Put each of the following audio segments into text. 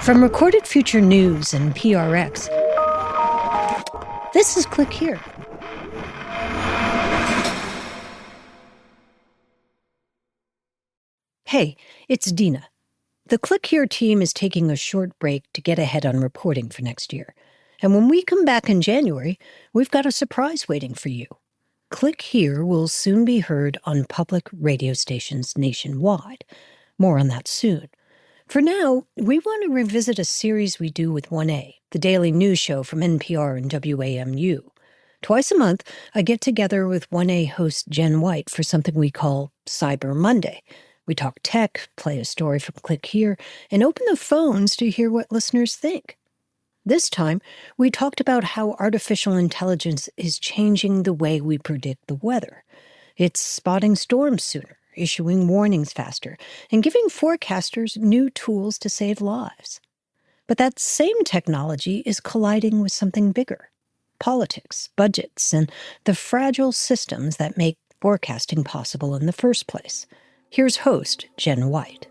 From Recorded Future News and PRX, this is Click Here. Hey, it's Dina. The Click Here team is taking a short break to get ahead on reporting for next year. And when we come back in January, we've got a surprise waiting for you. Click Here will soon be heard on public radio stations nationwide. More on that soon. For now, we want to revisit a series we do with 1A, the daily news show from NPR and WAMU. Twice a month, I get together with 1A host Jen White for something we call CyberMonday. We talk tech, play a story from Click Here, and open the phones to hear what listeners think. This time, we talked about how artificial intelligence is changing the way we predict the weather. It's spotting storms sooner, issuing warnings faster, and giving forecasters new tools to save lives. But that same technology is colliding with something bigger: politics, budgets, and the fragile systems that make forecasting possible in the first place. Here's host Jen White.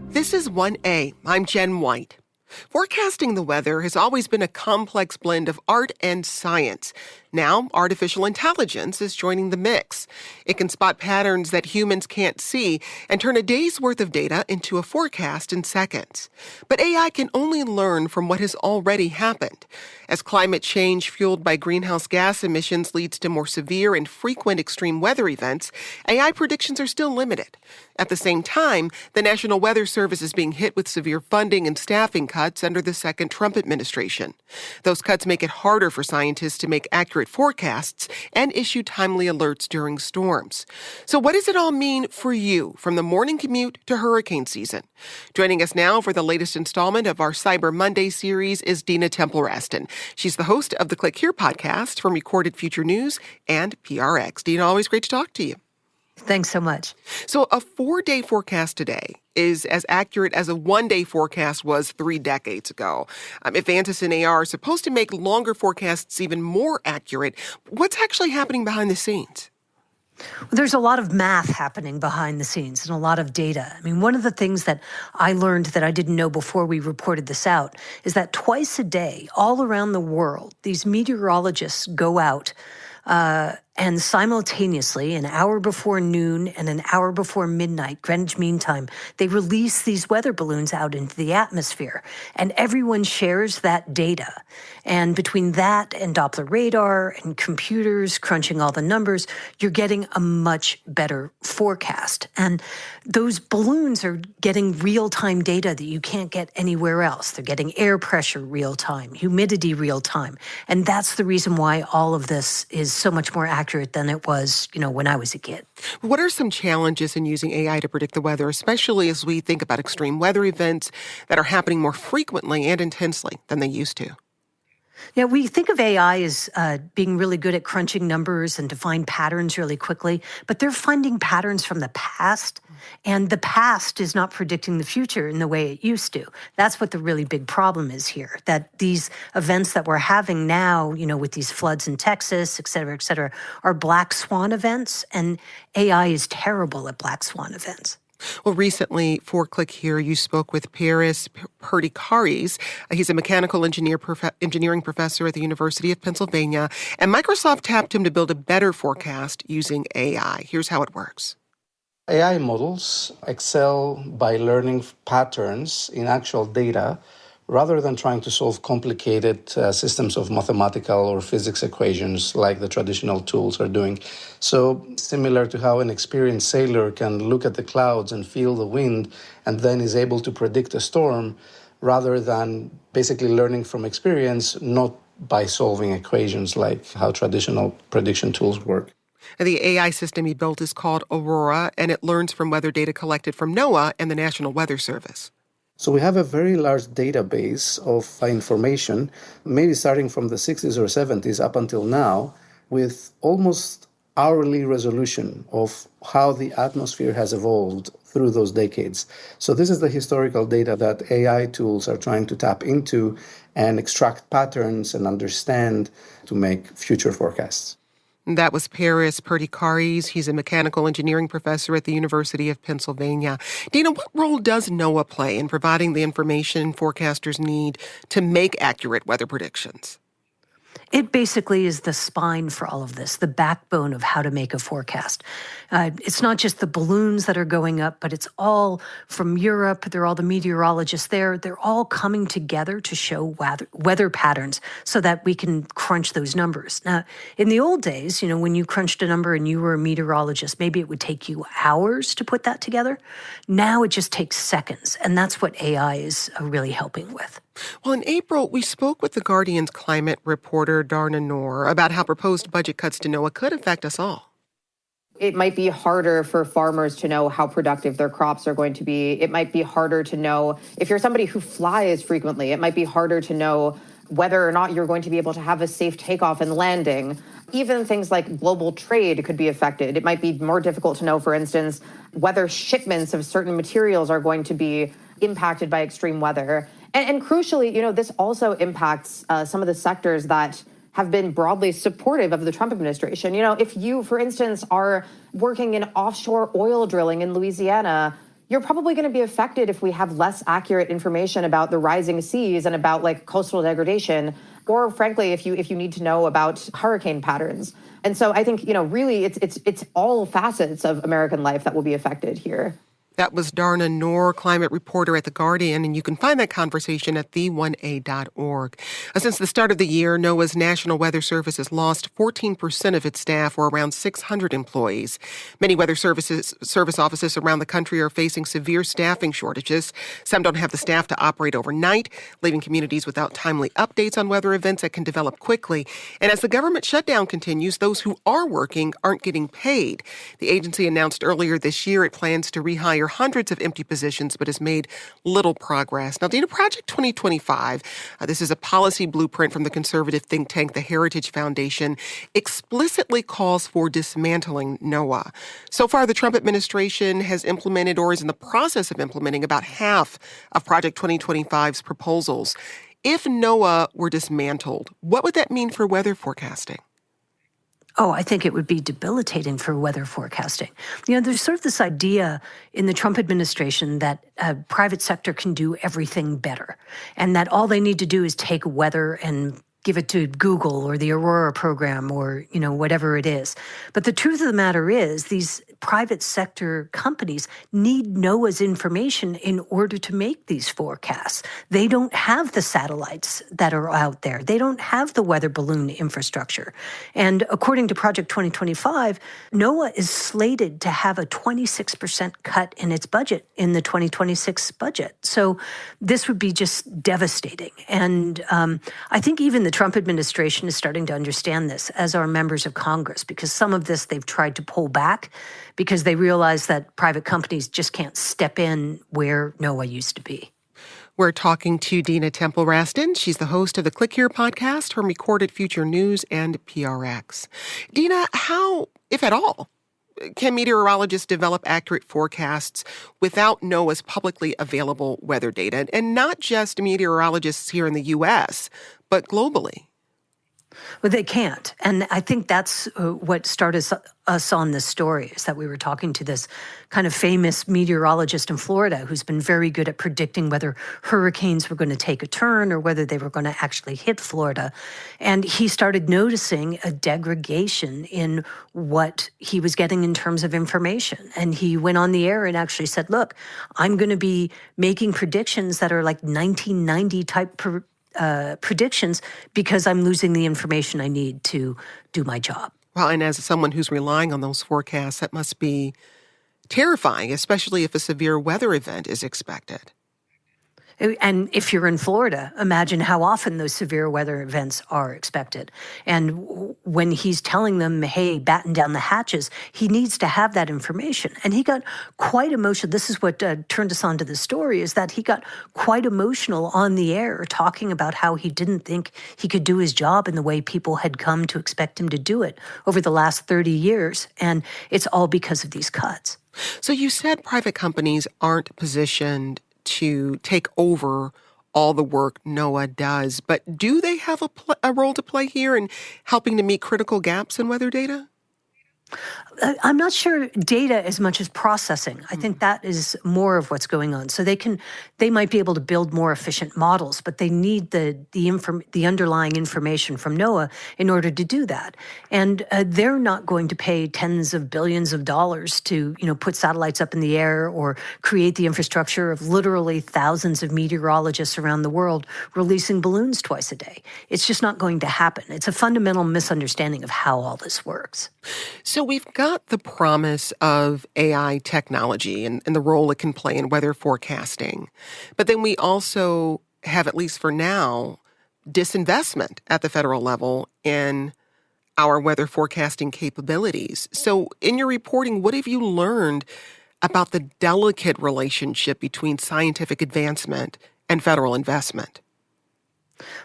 This is 1A. I'm Jen White. Forecasting the weather has always been a complex blend of art and science. Now, artificial intelligence is joining the mix. It can spot patterns that humans can't see and turn a day's worth of data into a forecast in seconds. But AI can only learn from what has already happened. As climate change fueled by greenhouse gas emissions leads to more severe and frequent extreme weather events, AI predictions are still limited. At the same time, the National Weather Service is being hit with severe funding and staffing cuts under the second Trump administration. Those cuts make it harder for scientists to make accurate forecasts and issue timely alerts during storms. So what does it all mean for you from the morning commute to hurricane season? Joining us now for the latest installment of our Cyber Monday series is Dina Temple-Raston. She's the host of the Click Here podcast from Recorded Future News and PRX. Dina, always great to talk to you. Thanks so much. So a 4-day forecast today is as accurate as a 1-day forecast was 3 decades ago. Advances in AR are supposed to make longer forecasts even more accurate. What's actually happening behind the scenes? Well, there's a lot of math happening behind the scenes and a lot of data. I mean, one of the things that I learned that I didn't know before we reported this out is that twice a day, all around the world, these meteorologists go out and simultaneously, an hour before noon and an hour before midnight, Greenwich Mean Time, they release these weather balloons out into the atmosphere. And everyone shares that data. And between that and Doppler radar and computers crunching all the numbers, you're getting a much better forecast. And those balloons are getting real-time data that you can't get anywhere else. They're getting air pressure real-time, humidity real-time. And that's the reason why all of this is so much more accurate than it was, when I was a kid. What are some challenges in using AI to predict the weather, especially as we think about extreme weather events that are happening more frequently and intensely than they used to? Yeah, we think of AI as being really good at crunching numbers and to find patterns really quickly, but they're finding patterns from the past, and the past is not predicting the future in the way it used to. That's what the really big problem is here, that these events that we're having now, with these floods in Texas, et cetera, are black swan events, and AI is terrible at black swan events. Well, recently, for Click Here, you spoke with Paris Perdikaris. He's a mechanical engineering professor at the University of Pennsylvania, and Microsoft tapped him to build a better forecast using AI. Here's how it works. AI models excel by learning patterns in actual data rather than trying to solve complicated systems of mathematical or physics equations like the traditional tools are doing. So similar to how an experienced sailor can look at the clouds and feel the wind and then is able to predict a storm, rather than basically learning from experience, not by solving equations like how traditional prediction tools work. The AI system he built is called Aurora, and it learns from weather data collected from NOAA and the National Weather Service. So we have a very large database of information, maybe starting from the 60s or 70s up until now, with almost hourly resolution of how the atmosphere has evolved through those decades. So this is the historical data that AI tools are trying to tap into and extract patterns and understand to make future forecasts. That was Paris Perdicaris. He's a mechanical engineering professor at the University of Pennsylvania. Dina, what role does NOAA play in providing the information forecasters need to make accurate weather predictions? It basically is the spine for all of this, the backbone of how to make a forecast. It's not just the balloons that are going up, but it's all from Europe. They're all the meteorologists there. They're all coming together to show weather patterns so that we can crunch those numbers. Now, in the old days, when you crunched a number and you were a meteorologist, maybe it would take you hours to put that together. Now it just takes seconds, and that's what AI is really helping with. Well, in April, we spoke with The Guardian's climate reporter, Darna Noor, about how proposed budget cuts to NOAA could affect us all. It might be harder for farmers to know how productive their crops are going to be. It might be harder to know, if you're somebody who flies frequently, it might be harder to know whether or not you're going to be able to have a safe takeoff and landing. Even things like global trade could be affected. It might be more difficult to know, for instance, whether shipments of certain materials are going to be impacted by extreme weather. And crucially, this also impacts some of the sectors that have been broadly supportive of the Trump administration. If you, for instance, are working in offshore oil drilling in Louisiana, you're probably going to be affected if we have less accurate information about the rising seas and about coastal degradation, or frankly, if you need to know about hurricane patterns. And so I think, really it's all facets of American life that will be affected here. That was Darna Noor, climate reporter at The Guardian, and you can find that conversation at the1a.org. Since the start of the year, NOAA's National Weather Service has lost 14% of its staff, or around 600 employees. Many weather service offices around the country are facing severe staffing shortages. Some don't have the staff to operate overnight, leaving communities without timely updates on weather events that can develop quickly. And as the government shutdown continues, those who are working aren't getting paid. The agency announced earlier this year it plans to rehire hundreds of empty positions, but has made little progress. Now, Dina, Project 2025, this is a policy blueprint from the conservative think tank, the Heritage Foundation, explicitly calls for dismantling NOAA. So far, the Trump administration has implemented or is in the process of implementing about half of Project 2025's proposals. If NOAA were dismantled, what would that mean for weather forecasting? Oh, I think it would be debilitating for weather forecasting. There's sort of this idea in the Trump administration that private sector can do everything better, and that all they need to do is take weather and give it to Google or the Aurora program or, whatever it is. But the truth of the matter is these private sector companies need NOAA's information in order to make these forecasts. They don't have the satellites that are out there. They don't have the weather balloon infrastructure. And according to Project 2025, NOAA is slated to have a 26% cut in its budget in the 2026 budget. So this would be just devastating. And I think even the Trump administration is starting to understand this, as are members of Congress, because some of this they've tried to pull back because they realize that private companies just can't step in where NOAA used to be. We're talking to Dina Temple-Raston. She's the host of the Click Here podcast from Recorded Future News and PRX. Dina, how, if at all, can meteorologists develop accurate forecasts without NOAA's publicly available weather data? And not just meteorologists here in the U.S., but globally. Well, they can't. And I think that's what started us on this story, is that we were talking to this kind of famous meteorologist in Florida who's been very good at predicting whether hurricanes were going to take a turn or whether they were going to actually hit Florida. And he started noticing a degradation in what he was getting in terms of information. And he went on the air and actually said, look, I'm going to be making predictions that are like 1990 type predictions because I'm losing the information I need to do my job. Well, and as someone who's relying on those forecasts, that must be terrifying, especially if a severe weather event is expected. And if you're in Florida, imagine how often those severe weather events are expected. And when he's telling them, hey, batten down the hatches, he needs to have that information. And he got quite emotional. This is what turned us on to the story, is that he got quite emotional on the air talking about how he didn't think he could do his job in the way people had come to expect him to do it over the last 30 years. And it's all because of these cuts. So you said private companies aren't positioned to take over all the work NOAA does. But do they have a role to play here in helping to meet critical gaps in weather data? I'm not sure data as much as processing. I think that is more of what's going on. So they might be able to build more efficient models, but they need the underlying information from NOAA in order to do that. And they're not going to pay tens of billions of dollars to, put satellites up in the air or create the infrastructure of literally thousands of meteorologists around the world releasing balloons twice a day. It's just not going to happen. It's a fundamental misunderstanding of how all this works. So we've got the promise of AI technology and the role it can play in weather forecasting. But then we also have, at least for now, disinvestment at the federal level in our weather forecasting capabilities. So in your reporting, what have you learned about the delicate relationship between scientific advancement and federal investment?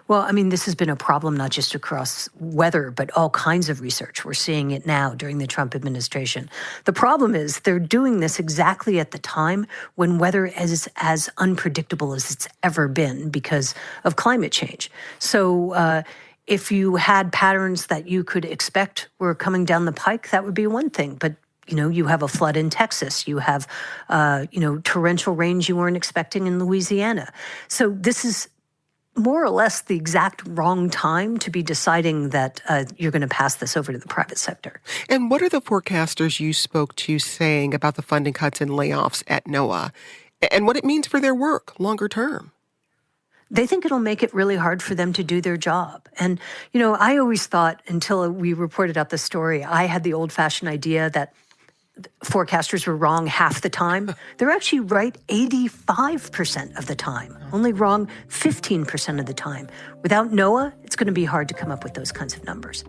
Well, this has been a problem not just across weather, but all kinds of research. We're seeing it now during the Trump administration. The problem is they're doing this exactly at the time when weather is as unpredictable as it's ever been because of climate change. So if you had patterns that you could expect were coming down the pike, that would be one thing. But you have a flood in Texas. You have, torrential rains you weren't expecting in Louisiana. So this is more or less the exact wrong time to be deciding that you're going to pass this over to the private sector. And what are the forecasters you spoke to saying about the funding cuts and layoffs at NOAA and what it means for their work longer term? They think it'll make it really hard for them to do their job. And, I always thought until we reported out the story, I had the old-fashioned idea that forecasters were wrong half the time. They're actually right 85% of the time, only wrong 15% of the time. Without NOAA, it's going to be hard to come up with those kinds of numbers.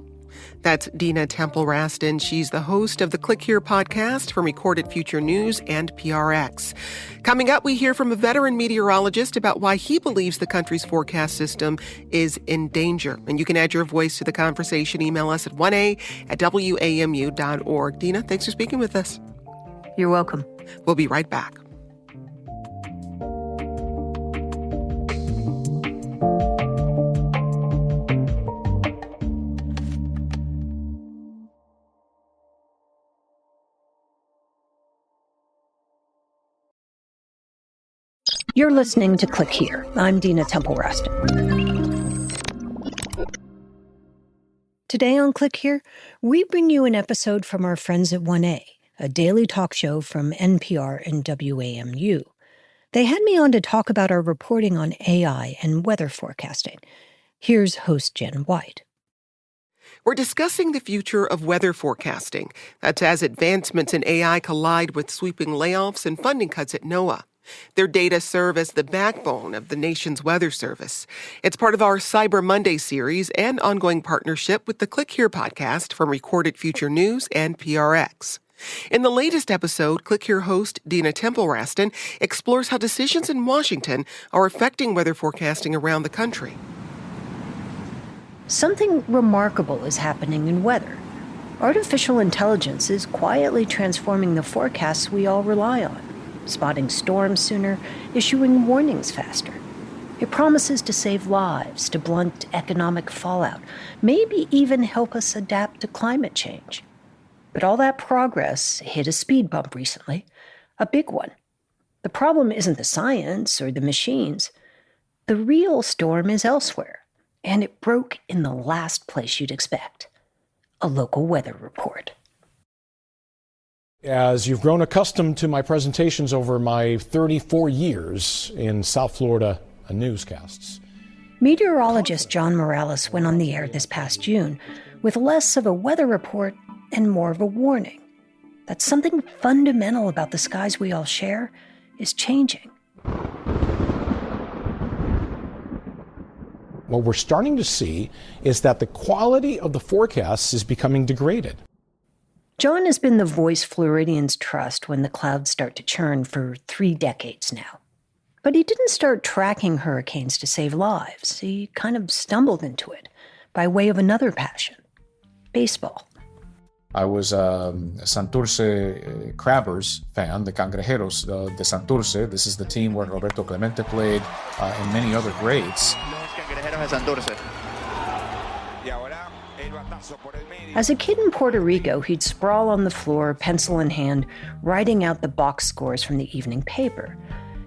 That's Dina Temple-Raston. She's the host of the Click Here podcast from Recorded Future News and PRX. Coming up, we hear from a veteran meteorologist about why he believes the country's forecast system is in danger. And you can add your voice to the conversation. Email us at 1a@wamu.org. Dina, thanks for speaking with us. You're welcome. We'll be right back. You're listening to Click Here. I'm Dina Temple-Raston. Today on Click Here, we bring you an episode from our friends at 1A, a daily talk show from NPR and WAMU. They had me on to talk about our reporting on AI and weather forecasting. Here's host Jen White. We're discussing the future of weather forecasting. That's as advancements in AI collide with sweeping layoffs and funding cuts at NOAA. Their data serve as the backbone of the nation's weather service. It's part of our CyberMonday series and ongoing partnership with the Click Here podcast from Recorded Future News and PRX. In the latest episode, Click Here host Dina Temple-Raston explores how decisions in Washington are affecting weather forecasting around the country. Something remarkable is happening in weather. Artificial intelligence is quietly transforming the forecasts we all rely on, spotting storms sooner, issuing warnings faster. It promises to save lives, to blunt economic fallout, maybe even help us adapt to climate change. But all that progress hit a speed bump recently, a big one. The problem isn't the science or the machines. The real storm is elsewhere, and it broke in the last place you'd expect, a local weather report. As you've grown accustomed to my presentations over my 34 years in South Florida newscasts. Meteorologist John Morales went on the air this past June with less of a weather report and more of a warning that something fundamental about the skies we all share is changing. What we're starting to see is that the quality of the forecasts is becoming degraded. John has been the voice Floridians trust when the clouds start to churn for 3 decades now. But he didn't start tracking hurricanes to save lives. He kind of stumbled into it by way of another passion, baseball. I was a Santurce Crabbers fan, the Cangrejeros de Santurce. This is the team where Roberto Clemente played and many other greats. As a kid in Puerto Rico, he'd sprawl on the floor, pencil in hand, writing out the box scores from the evening paper.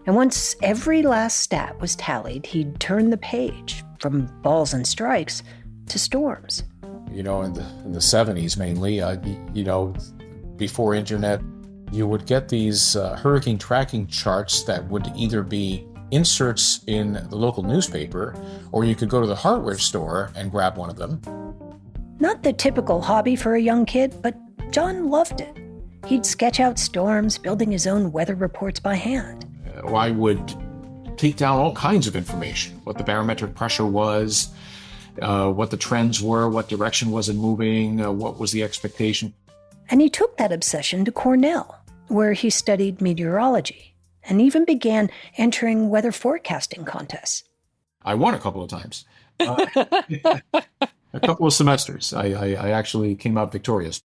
And once every last stat was tallied, he'd turn the page from balls and strikes to storms. You know, in the 70s mainly, before internet, you would get these hurricane tracking charts that would either be inserts in the local newspaper, or you could go to the hardware store and grab one of them. Not the typical hobby for a young kid, but John loved it. He'd sketch out storms, building his own weather reports by hand. I would take down all kinds of information, what the barometric pressure was, what the trends were, what direction was it moving, what was the expectation. And he took that obsession to Cornell, where he studied meteorology and even began entering weather forecasting contests. I won a couple of times. A couple of semesters. I actually came out victorious.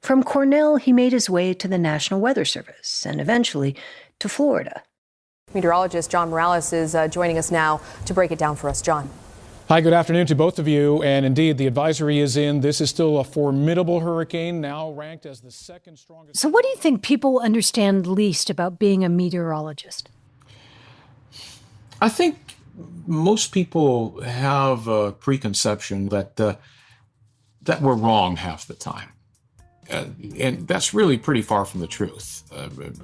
From Cornell, he made his way to the National Weather Service and eventually to Florida. Meteorologist John Morales is joining us now to break it down for us. John. Hi, good afternoon to both of you. And indeed, the advisory is in. This is still a formidable hurricane, now ranked as the second strongest. So what do you think people understand least about being a meteorologist? I think most people have a preconception that we're wrong half the time. And that's really pretty far from the truth.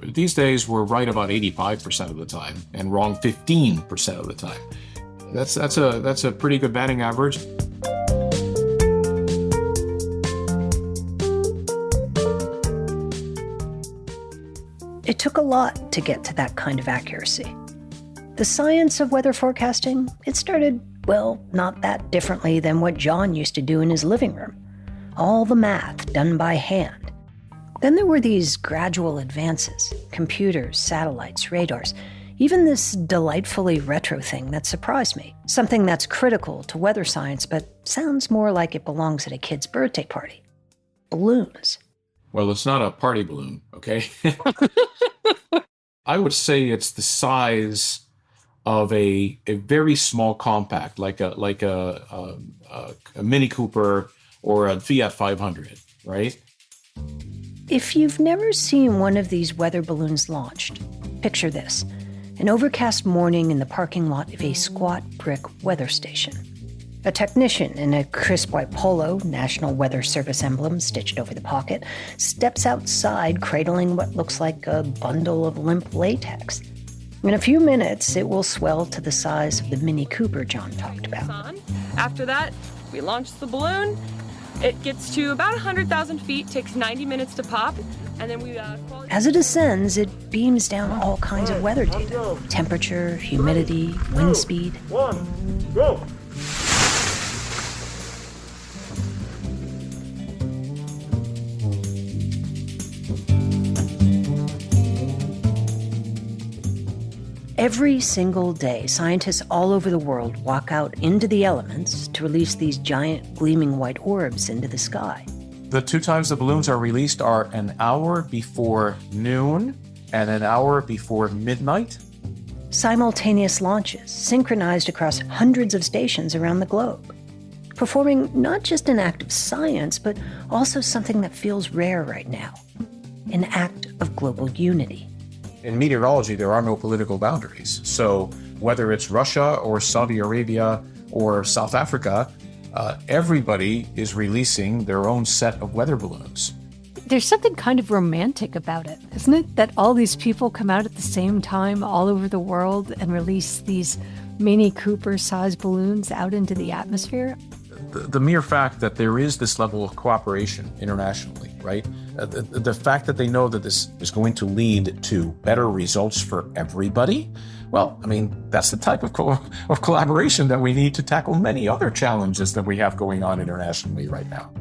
These days, we're right about 85% of the time and wrong 15% of the time. That's a pretty good batting average. It took a lot to get to that kind of accuracy. The science of weather forecasting, it started, well, not that differently than what John used to do in his living room. All the math done by hand. Then there were these gradual advances, computers, satellites, radars, even this delightfully retro thing that surprised me, something that's critical to weather science but sounds more like it belongs at a kid's birthday party. Balloons. Well, it's not a party balloon, okay? I would say it's the size of a very small compact, like a Mini Cooper or a Fiat 500, right? If you've never seen one of these weather balloons launched, picture this. An overcast morning in the parking lot of a squat brick weather station. A technician in a crisp white polo, National Weather Service emblem stitched over the pocket, steps outside cradling what looks like a bundle of limp latex. In a few minutes, it will swell to the size of the Mini Cooper John talked about. After that, we launch the balloon. It gets to about 100,000 feet, takes 90 minutes to pop, and then we... As it ascends, it beams down all kinds of weather data. Temperature, humidity, wind speed. 1, go! Every single day, scientists all over the world walk out into the elements to release these giant gleaming white orbs into the sky. The two times the balloons are released are an hour before noon and an hour before midnight. Simultaneous launches, synchronized across hundreds of stations around the globe. Performing not just an act of science, but also something that feels rare right now. An act of global unity. In meteorology, there are no political boundaries. So whether it's Russia or Saudi Arabia or South Africa, everybody is releasing their own set of weather balloons. There's something kind of romantic about it, isn't it? That all these people come out at the same time all over the world and release these Mini Cooper-sized balloons out into the atmosphere. The mere fact that there is this level of cooperation internationally, right? The fact that they know that this is going to lead to better results for everybody, well, I mean, that's the type of collaboration that we need to tackle many other challenges that we have going on internationally right now.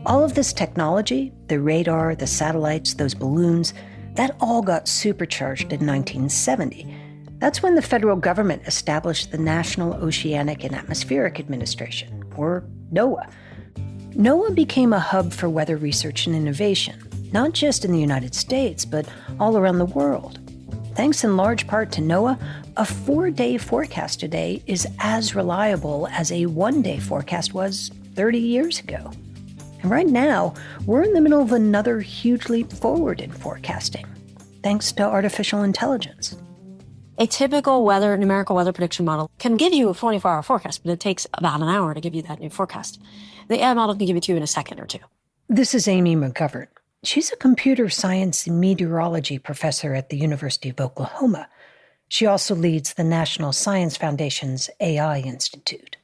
All of this technology, the radar, the satellites, those balloons, that all got supercharged in 1970. That's when the federal government established the National Oceanic and Atmospheric Administration, or NOAA. NOAA became a hub for weather research and innovation, not just in the United States, but all around the world. Thanks in large part to NOAA, a 4-day forecast today is as reliable as a 1-day forecast was 30 years ago. And right now, we're in the middle of another huge leap forward in forecasting, thanks to artificial intelligence. A typical numerical weather prediction model can give you a 24-hour forecast, but it takes about an hour to give you that new forecast. The AI model can give it to you in a second or two. This is Amy McGovern. She's a computer science and meteorology professor at the University of Oklahoma. She also leads the National Science Foundation's AI Institute.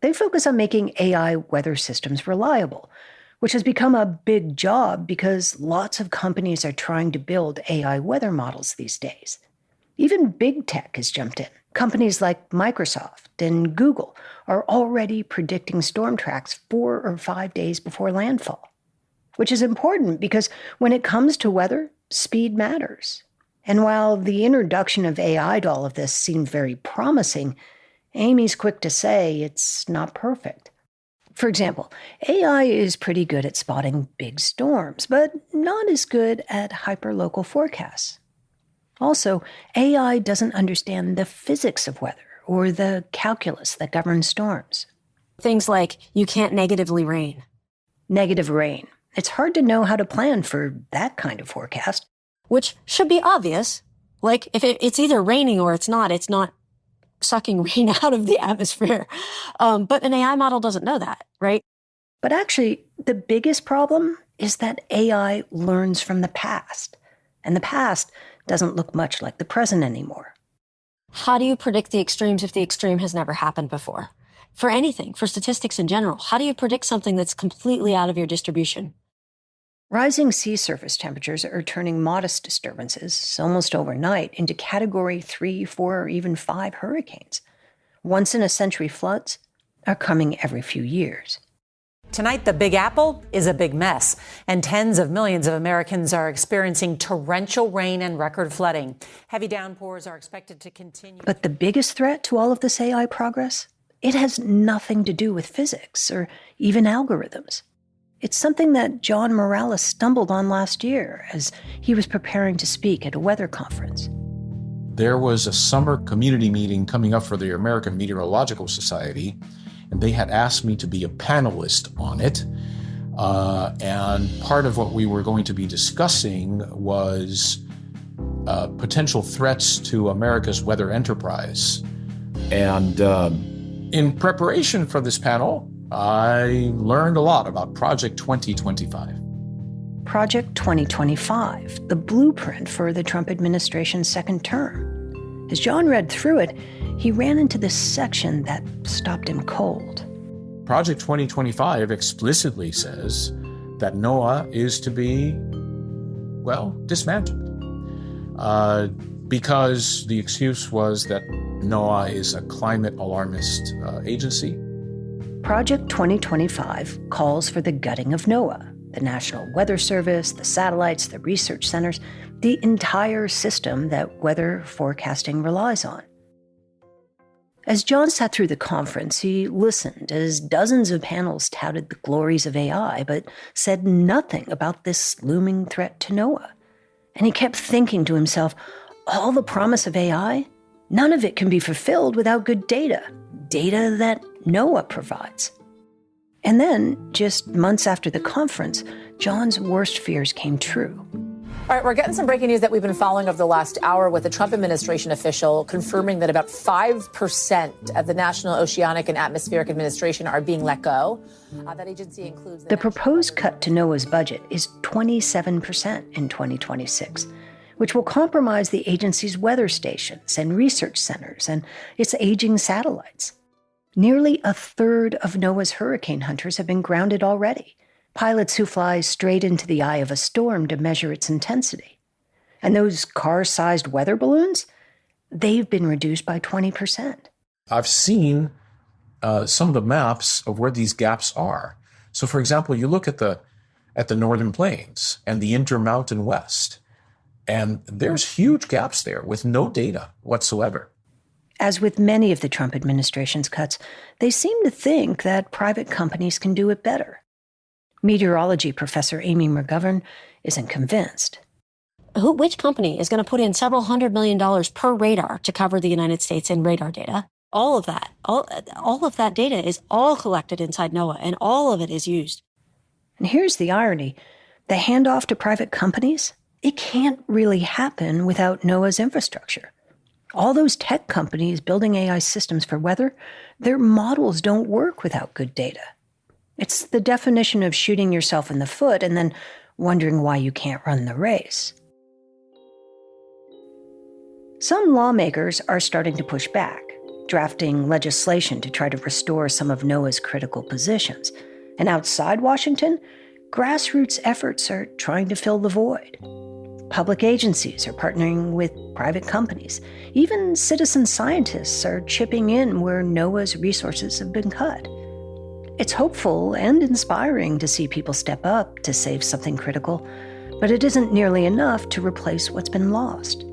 They focus on making AI weather systems reliable, which has become a big job because lots of companies are trying to build AI weather models these days. Even big tech has jumped in. Companies like Microsoft and Google are already predicting storm tracks 4 or 5 days before landfall, which is important because when it comes to weather, speed matters. And while the introduction of AI to all of this seemed very promising, Amy's quick to say it's not perfect. For example, AI is pretty good at spotting big storms, but not as good at hyperlocal forecasts. Also, AI doesn't understand the physics of weather or the calculus that governs storms. Things like you can't negatively rain. Negative rain. It's hard to know how to plan for that kind of forecast. Which should be obvious. Like, if it's either raining or it's not sucking rain out of the atmosphere. But an AI model doesn't know that, right? But actually, the biggest problem is that AI learns from the past. And the past doesn't look much like the present anymore. How do you predict the extremes if the extreme has never happened before? For anything, for statistics in general, how do you predict something that's completely out of your distribution? Rising sea surface temperatures are turning modest disturbances, almost overnight, into Category 3, 4, or even 5 hurricanes. Once-in-a-century floods are coming every few years. Tonight, the Big Apple is a big mess, and tens of millions of Americans are experiencing torrential rain and record flooding. Heavy downpours are expected to continue. But the biggest threat to all of this AI progress? It has nothing to do with physics or even algorithms. It's something that John Morales stumbled on last year as he was preparing to speak at a weather conference. There was a summer community meeting coming up for the American Meteorological Society, and they had asked me to be a panelist on it. And part of what we were going to be discussing was potential threats to America's weather enterprise. And in preparation for this panel, I learned a lot about Project 2025. Project 2025, the blueprint for the Trump administration's second term. As John read through it, he ran into this section that stopped him cold. Project 2025 explicitly says that NOAA is to be, dismantled. Because the excuse was that NOAA is a climate alarmist agency. Project 2025 calls for the gutting of NOAA, the National Weather Service, the satellites, the research centers, the entire system that weather forecasting relies on. As John sat through the conference, he listened as dozens of panels touted the glories of AI, but said nothing about this looming threat to NOAA. And he kept thinking to himself, all the promise of AI, none of it can be fulfilled without good data that NOAA provides. And then, just months after the conference, John's worst fears came true. All right, we're getting some breaking news that we've been following over the last hour with a Trump administration official confirming that about 5% of the National Oceanic and Atmospheric Administration are being let go. That agency includes the proposed cut to NOAA's budget is 27% in 2026, which will compromise the agency's weather stations and research centers and its aging satellites. Nearly a third of NOAA's hurricane hunters have been grounded already. Pilots who fly straight into the eye of a storm to measure its intensity. And those car-sized weather balloons, they've been reduced by 20%. I've seen some of the maps of where these gaps are. So, for example, you look at the Northern Plains and the Intermountain West. And there's huge gaps there with no data whatsoever. As with many of the Trump administration's cuts, they seem to think that private companies can do it better. Meteorology professor Amy McGovern isn't convinced. Which company is going to put in several $100 million per radar to cover the United States in radar data? All of that, all of that data is all collected inside NOAA, and all of it is used. And here's the irony. The handoff to private companies, it can't really happen without NOAA's infrastructure. All those tech companies building AI systems for weather, their models don't work without good data. It's the definition of shooting yourself in the foot and then wondering why you can't run the race. Some lawmakers are starting to push back, drafting legislation to try to restore some of NOAA's critical positions. And outside Washington, grassroots efforts are trying to fill the void. Public agencies are partnering with private companies. Even citizen scientists are chipping in where NOAA's resources have been cut. It's hopeful and inspiring to see people step up to save something critical, but it isn't nearly enough to replace what's been lost.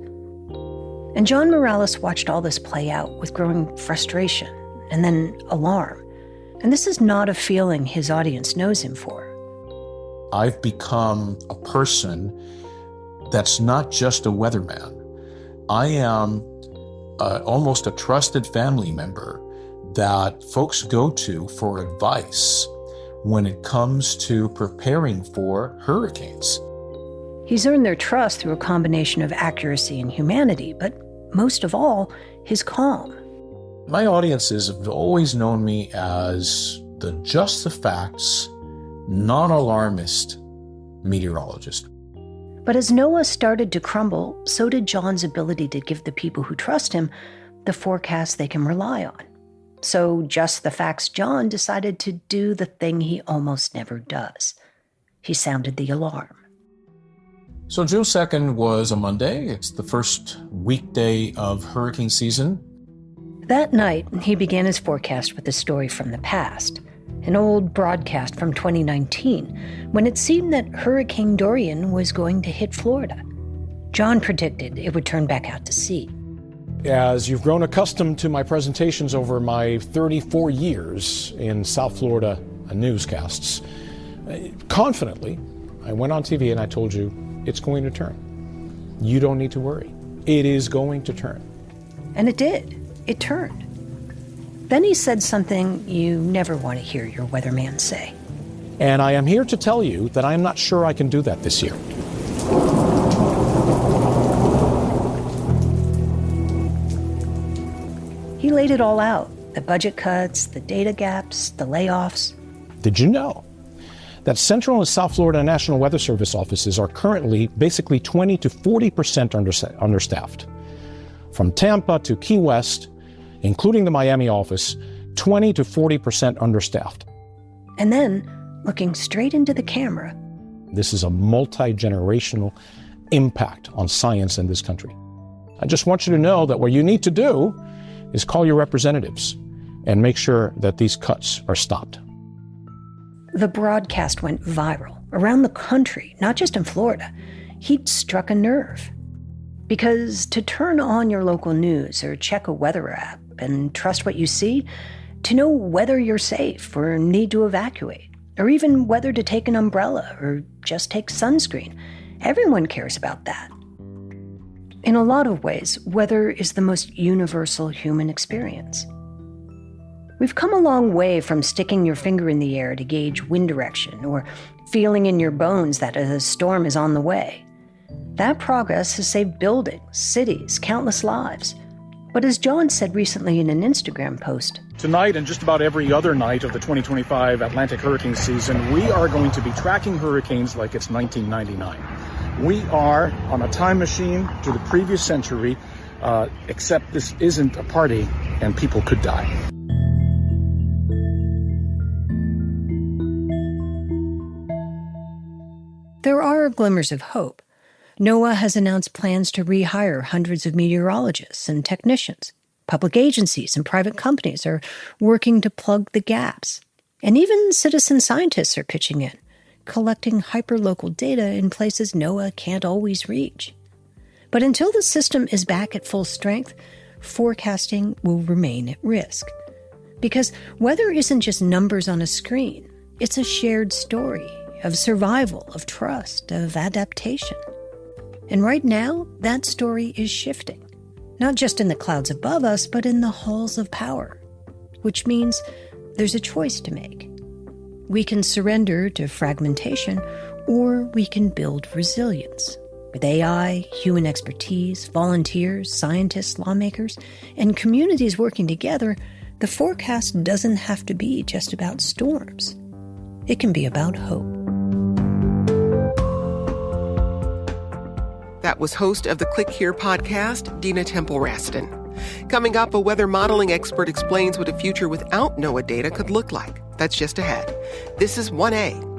And John Morales watched all this play out with growing frustration and then alarm. And this is not a feeling his audience knows him for. I've become a person that's not just a weatherman. I am almost a trusted family member that folks go to for advice when it comes to preparing for hurricanes. He's earned their trust through a combination of accuracy and humanity, but most of all, his calm. My audiences have always known me as the just the facts, non-alarmist meteorologist. But as NOAA started to crumble, so did John's ability to give the people who trust him the forecast they can rely on. So just the facts John decided to do the thing he almost never does. He sounded the alarm. So June 2nd was a Monday. It's the first weekday of hurricane season. That night, he began his forecast with a story from the past, an old broadcast from 2019, when it seemed that Hurricane Dorian was going to hit Florida. John predicted it would turn back out to sea. As you've grown accustomed to my presentations over my 34 years in South Florida newscasts, confidently, I went on TV and I told you, it's going to turn. You don't need to worry. It is going to turn. And it did. It turned. Then he said something you never want to hear your weatherman say. And I am here to tell you that I am not sure I can do that this year. He laid it all out. The budget cuts, the data gaps, the layoffs. Did you know that Central and South Florida National Weather Service offices are currently basically 20 to 40% understaffed? From Tampa to Key West, including the Miami office, 20 to 40% understaffed. And then, looking straight into the camera, this is a multi-generational impact on science in this country. I just want you to know that what you need to do is call your representatives and make sure that these cuts are stopped. The broadcast went viral around the country, not just in Florida. He'd struck a nerve. Because to turn on your local news or check a weather app and trust what you see, to know whether you're safe or need to evacuate, or even whether to take an umbrella or just take sunscreen, everyone cares about that. In a lot of ways, weather is the most universal human experience. We've come a long way from sticking your finger in the air to gauge wind direction or feeling in your bones that a storm is on the way. That progress has saved buildings, cities, countless lives. But as John said recently in an Instagram post, tonight and just about every other night of the 2025 Atlantic hurricane season, we are going to be tracking hurricanes like it's 1999. We are on a time machine to the previous century, except this isn't a party and people could die. There are glimmers of hope. NOAA has announced plans to rehire hundreds of meteorologists and technicians. Public agencies and private companies are working to plug the gaps. And even citizen scientists are pitching in, collecting hyperlocal data in places NOAA can't always reach. But until the system is back at full strength, forecasting will remain at risk. Because weather isn't just numbers on a screen. It's a shared story of survival, of trust, of adaptation. And right now, that story is shifting. Not just in the clouds above us, but in the halls of power. Which means there's a choice to make. We can surrender to fragmentation, or we can build resilience. With AI, human expertise, volunteers, scientists, lawmakers, and communities working together, the forecast doesn't have to be just about storms. It can be about hope. That was host of the Click Here podcast, Dina Temple-Raston. Coming up, a weather modeling expert explains what a future without NOAA data could look like. That's just ahead. This is 1A.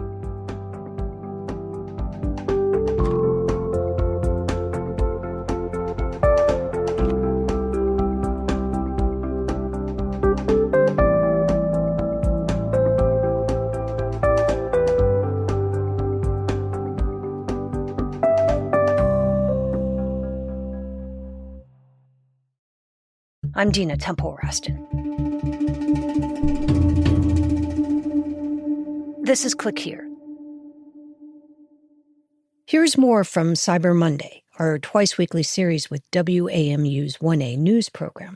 I'm Dina Temple-Raston. This is Click Here. Here's more from CyberMonday, our twice-weekly series with WAMU's 1A news program.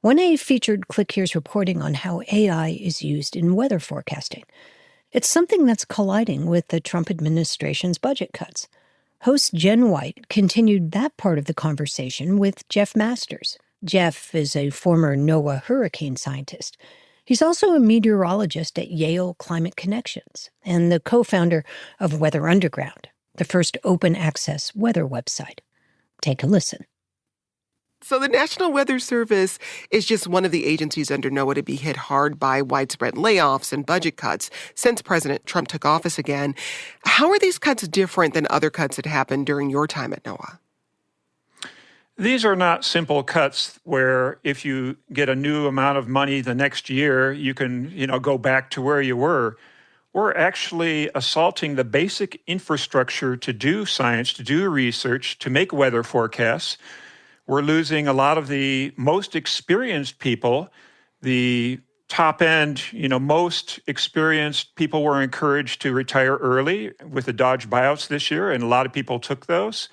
1A featured Click Here's reporting on how AI is used in weather forecasting. It's something that's colliding with the Trump administration's budget cuts. Host Jen White continued that part of the conversation with Jeff Masters. Jeff is a former NOAA hurricane scientist. He's also a meteorologist at Yale Climate Connections and the co-founder of Weather Underground, the first open-access weather website. Take a listen. So the National Weather Service is just one of the agencies under NOAA to be hit hard by widespread layoffs and budget cuts since President Trump took office again. How are these cuts different than other cuts that happened during your time at NOAA? These are not simple cuts where if you get a new amount of money the next year, you can, go back to where you were. We're actually assaulting the basic infrastructure to do science, to do research, to make weather forecasts. We're losing a lot of the most experienced people, the top end, most experienced people were encouraged to retire early with the Dodge buyouts this year, and a lot of people took those.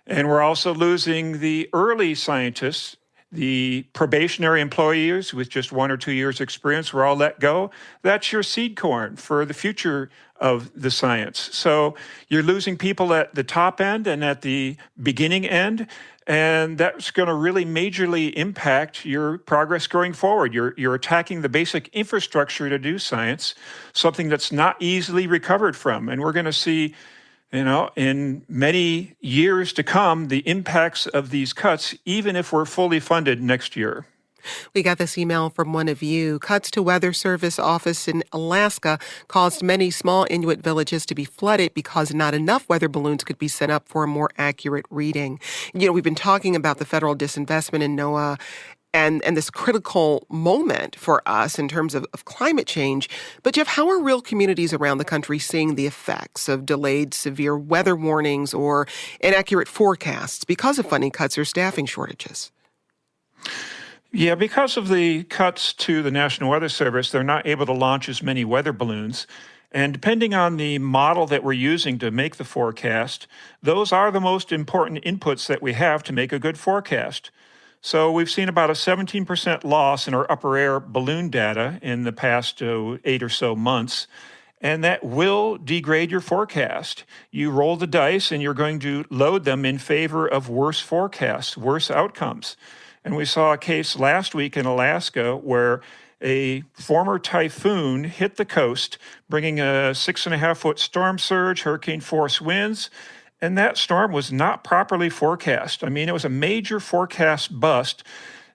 And we're also losing the early scientists, the probationary employees with just 1 or 2 years experience were all let go. That's your seed corn for the future of the science. So you're losing people at the top end and at the beginning end, and that's going to really majorly impact your progress going forward. You're attacking the basic infrastructure to do science, something that's not easily recovered from. And we're going to see in many years to come, the impacts of these cuts, even if we're fully funded next year. We got this email from one of you. Cuts to Weather Service office in Alaska caused many small Inuit villages to be flooded because not enough weather balloons could be sent up for a more accurate reading. We've been talking about the federal disinvestment in NOAA and this critical moment for us in terms of climate change. But Jeff, how are real communities around the country seeing the effects of delayed severe weather warnings or inaccurate forecasts because of funding cuts or staffing shortages? Yeah, because of the cuts to the National Weather Service, they're not able to launch as many weather balloons. And depending on the model that we're using to make the forecast, those are the most important inputs that we have to make a good forecast. So we've seen about a 17% loss in our upper air balloon data in the past 8 or so months, and that will degrade your forecast. You roll the dice and you're going to load them in favor of worse forecasts, worse outcomes. And we saw a case last week in Alaska where a former typhoon hit the coast, bringing a 6.5-foot storm surge, hurricane force winds, and that storm was not properly forecast. It was a major forecast bust.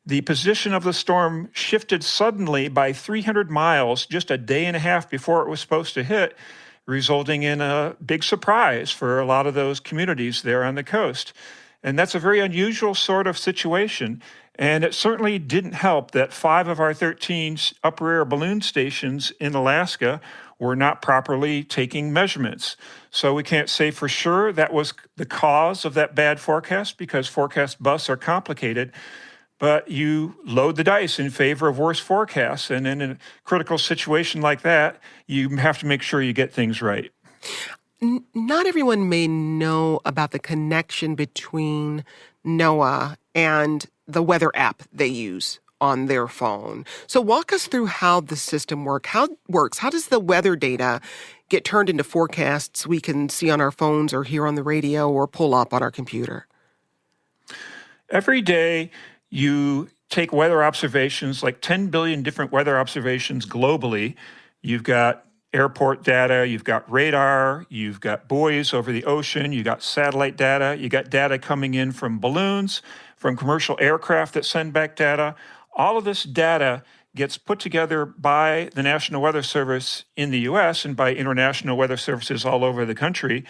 The position of the storm shifted suddenly by 300 miles just a day and a half before it was supposed to hit, resulting in a big surprise for a lot of those communities there on the coast. And that's a very unusual sort of situation. And it certainly didn't help that 5 of our 13 upper air balloon stations in Alaska were not properly taking measurements. So we can't say for sure that was the cause of that bad forecast, because forecast busts are complicated. But you load the dice in favor of worse forecasts. And in a critical situation like that, you have to make sure you get things right. Not everyone may know about the connection between NOAA and the weather app they use on their phone. So walk us through how the system works. How does the weather data get turned into forecasts we can see on our phones or hear on the radio or pull up on our computer? Every day you take weather observations, like 10 billion different weather observations globally. You've got airport data, you've got radar, you've got buoys over the ocean, you've got satellite data, you got data coming in from balloons, from commercial aircraft that send back data. All of this data gets put together by the National Weather Service in the U.S. and by international weather services all over the country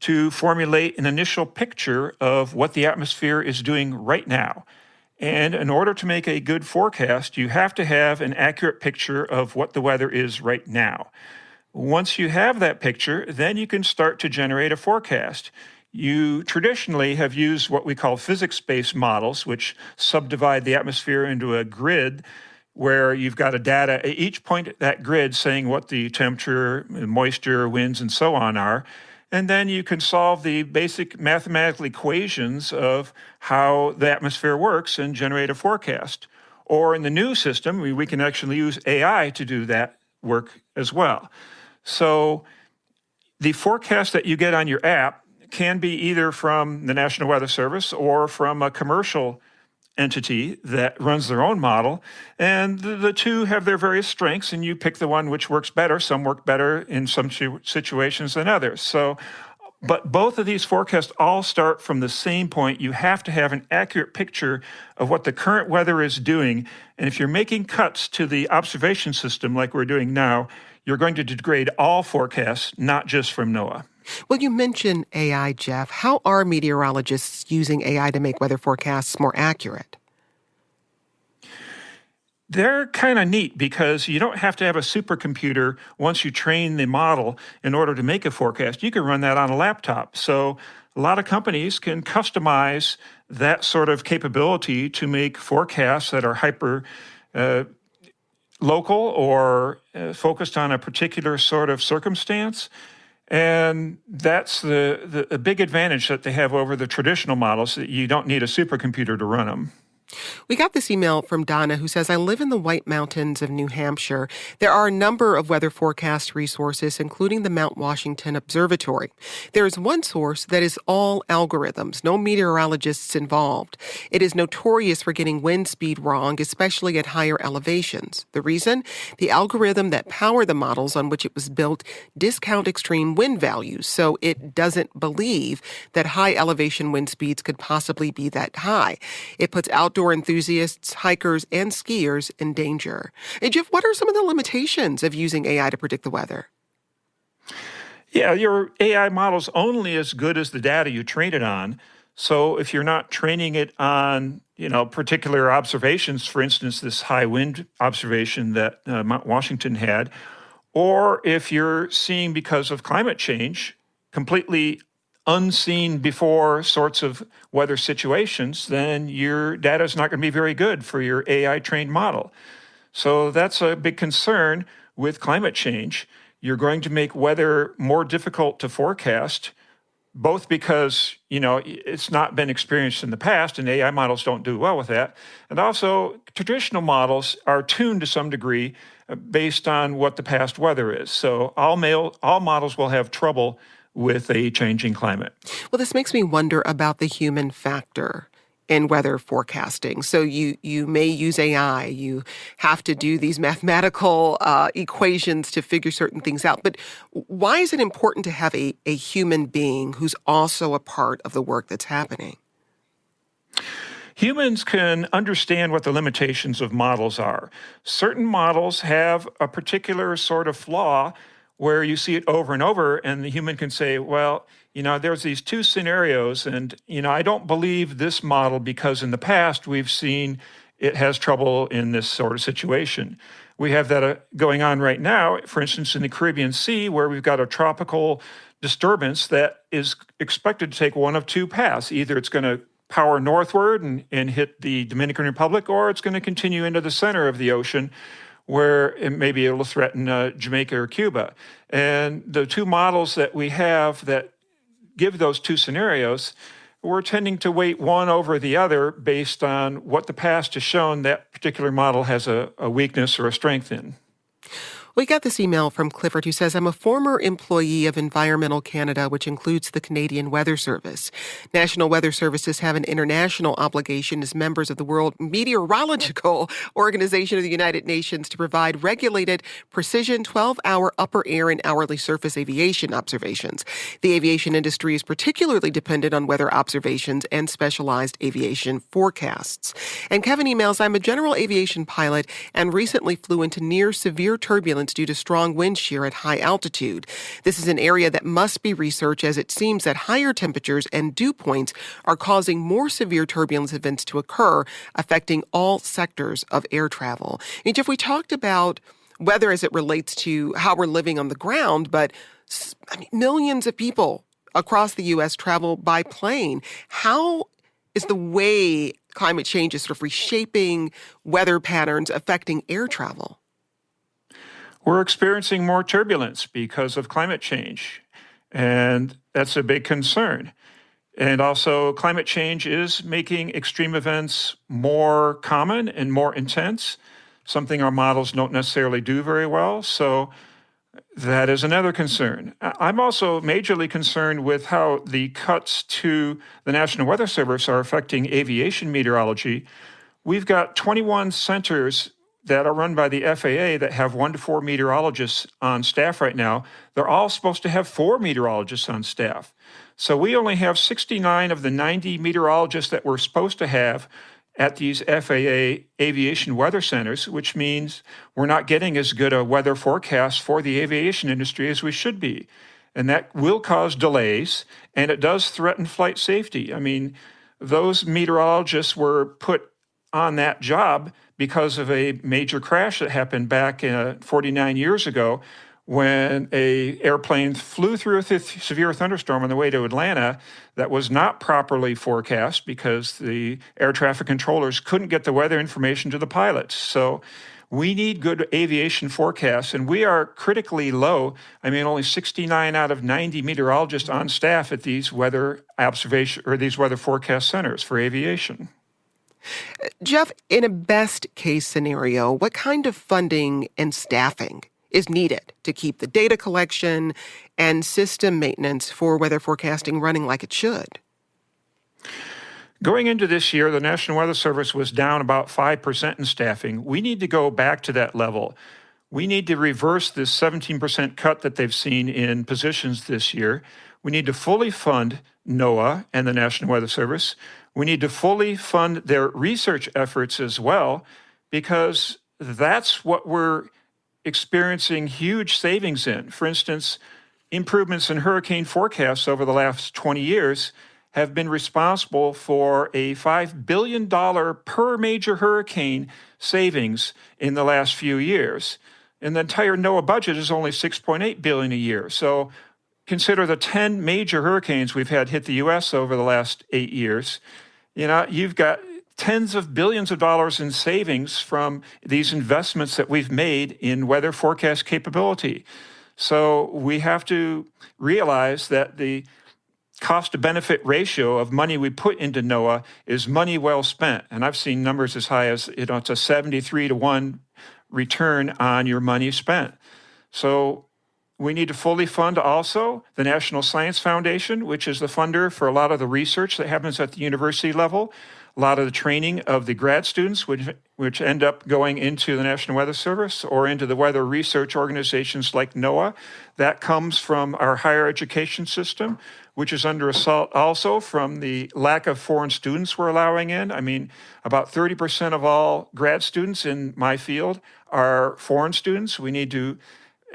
to formulate an initial picture of what the atmosphere is doing right now. And in order to make a good forecast, you have to have an accurate picture of what the weather is right now. Once you have that picture, then you can start to generate a forecast. You traditionally have used what we call physics-based models, which subdivide the atmosphere into a grid where you've got a data at each point at that grid saying what the temperature, moisture, winds, and so on are. And then you can solve the basic mathematical equations of how the atmosphere works and generate a forecast. Or in the new system, we can actually use AI to do that work as well. So the forecast that you get on your app can be either from the National Weather Service or from a commercial entity that runs their own model. And the two have their various strengths, and you pick the one which works better. Some work better in some situations than others. But both of these forecasts all start from the same point. You have to have an accurate picture of what the current weather is doing. And if you're making cuts to the observation system like we're doing now, you're going to degrade all forecasts, not just from NOAA. Well, you mentioned AI, Jeff. How are meteorologists using AI to make weather forecasts more accurate? They're kind of neat because you don't have to have a supercomputer once you train the model in order to make a forecast. You can run that on a laptop. So a lot of companies can customize that sort of capability to make forecasts that are hyper local or focused on a particular sort of circumstance. And that's the big advantage that they have over the traditional models, that you don't need a supercomputer to run them. We got this email from Donna who says, I live in the White Mountains of New Hampshire. There are a number of weather forecast resources, including the Mount Washington Observatory. There is one source that is all algorithms, no meteorologists involved. It is notorious for getting wind speed wrong, especially at higher elevations. The reason? The algorithm that powered the models on which it was built discount extreme wind values, so it doesn't believe that high elevation wind speeds could possibly be that high. It puts outdoor enthusiasts, hikers, and skiers in danger. Hey, Jeff, what are some of the limitations of using AI to predict the weather? Yeah, your AI model's only as good as the data you train it on. So if you're not training it on, particular observations, for instance, this high wind observation that Mount Washington had, or if you're seeing, because of climate change, completely unseen before sorts of weather situations, then your data is not going to be very good for your AI trained model. So that's a big concern with climate change. You're going to make weather more difficult to forecast, both because, it's not been experienced in the past and AI models don't do well with that. And also traditional models are tuned to some degree based on what the past weather is. So all models will have trouble with a changing climate. Well, this makes me wonder about the human factor in weather forecasting. So you may use AI, you have to do these mathematical equations to figure certain things out. But why is it important to have a human being who's also a part of the work that's happening? Humans can understand what the limitations of models are. Certain models have a particular sort of flaw where you see it over and over, and the human can say, well, there's these two scenarios, and, I don't believe this model because in the past we've seen it has trouble in this sort of situation. We have that going on right now, for instance, in the Caribbean Sea, where we've got a tropical disturbance that is expected to take one of two paths. Either it's going to power northward and hit the Dominican Republic, or it's going to continue into the center of the ocean, where it may be able to threaten Jamaica or Cuba. And the two models that we have that give those two scenarios, we're tending to weight one over the other based on what the past has shown that particular model has a weakness or a strength in. We got this email from Clifford who says, I'm a former employee of Environmental Canada, which includes the Canadian Weather Service. National weather services have an international obligation as members of the World Meteorological Organization of the United Nations to provide regulated, precision 12-hour upper air and hourly surface aviation observations. The aviation industry is particularly dependent on weather observations and specialized aviation forecasts. And Kevin emails, I'm a general aviation pilot and recently flew into near severe turbulence due to strong wind shear at high altitude. This is an area that must be researched, as it seems that higher temperatures and dew points are causing more severe turbulence events to occur, affecting all sectors of air travel. And Jeff, we talked about weather as it relates to how we're living on the ground, but millions of people across the U.S. travel by plane. How is the way climate change is sort of reshaping weather patterns affecting air travel? We're experiencing more turbulence because of climate change, and that's a big concern. And also, climate change is making extreme events more common and more intense, something our models don't necessarily do very well. So that is another concern. I'm also majorly concerned with how the cuts to the National Weather Service are affecting aviation meteorology. We've got 21 centers that are run by the FAA that have 1 to 4 meteorologists on staff right now. They're all supposed to have 4 meteorologists on staff. So we only have 69 of the 90 meteorologists that we're supposed to have at these FAA aviation weather centers, which means we're not getting as good a weather forecast for the aviation industry as we should be. And that will cause delays, and it does threaten flight safety. I mean, those meteorologists were put on that job because of a major crash that happened back 49 years ago when an airplane flew through a severe thunderstorm on the way to Atlanta that was not properly forecast because the air traffic controllers couldn't get the weather information to the pilots. So we need good aviation forecasts, and we are critically low. I mean, only 69 out of 90 meteorologists on staff at these weather observation or these weather forecast centers for aviation. Jeff, in a best case scenario, what kind of funding and staffing is needed to keep the data collection and system maintenance for weather forecasting running like it should? Going into this year, the National Weather Service was down about 5% in staffing. We need to go back to that level. We need to reverse this 17% cut that they've seen in positions this year. We need to fully fund NOAA and the National Weather Service. We need to fully fund their research efforts as well, because that's what we're experiencing huge savings in. For instance, improvements in hurricane forecasts over the last 20 years have been responsible for a $5 billion per major hurricane savings in the last few years. And the entire NOAA budget is only $6.8 billion a year. So consider the 10 major hurricanes we've had hit the U.S. over the last 8 years. You've got tens of billions of dollars in savings from these investments that we've made in weather forecast capability. So we have to realize that the cost-to-benefit ratio of money we put into NOAA is money well spent. And I've seen numbers as high as, it's a 73-to-1 return on your money spent. So we need to fully fund also the National Science Foundation, which is the funder for a lot of the research that happens at the university level, a lot of the training of the grad students, which end up going into the National Weather Service or into the weather research organizations like NOAA. That comes from our higher education system, which is under assault also from the lack of foreign students we're allowing in. I mean, about 30% of all grad students in my field are foreign students. We need to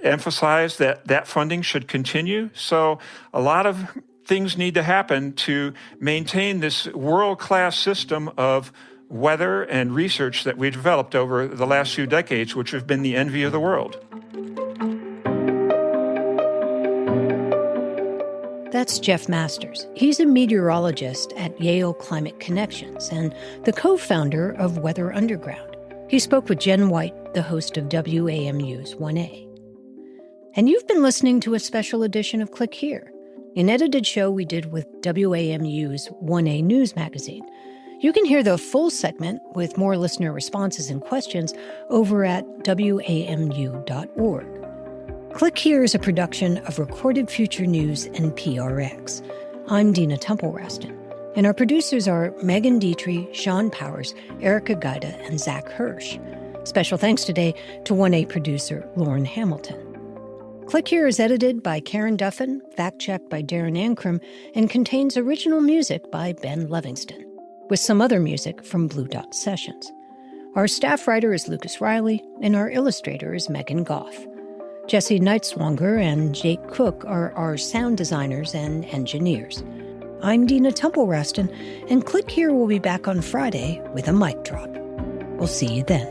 emphasized that that funding should continue. So a lot of things need to happen to maintain this world-class system of weather and research that we developed over the last few decades, which have been the envy of the world. That's Jeff Masters. He's a meteorologist at Yale Climate Connections and the co-founder of Weather Underground. He spoke with Jen White, the host of WAMU's 1A. And you've been listening to a special edition of Click Here, an edited show we did with WAMU's 1A News magazine. You can hear the full segment with more listener responses and questions over at WAMU.org. Click Here is a production of Recorded Future News and PRX. I'm Dina Temple-Raston, and our producers are Megan Dietrich, Sean Powers, Erica Gaida, and Zach Hirsch. Special thanks today to 1A producer Lauren Hamilton. Click Here is edited by Karen Duffin, fact-checked by Darren Ankrum, and contains original music by Ben Livingston, with some other music from Blue Dot Sessions. Our staff writer is Lucas Riley, and our illustrator is Megan Goff. Jesse Nightswanger and Jake Cook are our sound designers and engineers. I'm Dina Temple-Raston, and Click Here will be back on Friday with a mic drop. We'll see you then.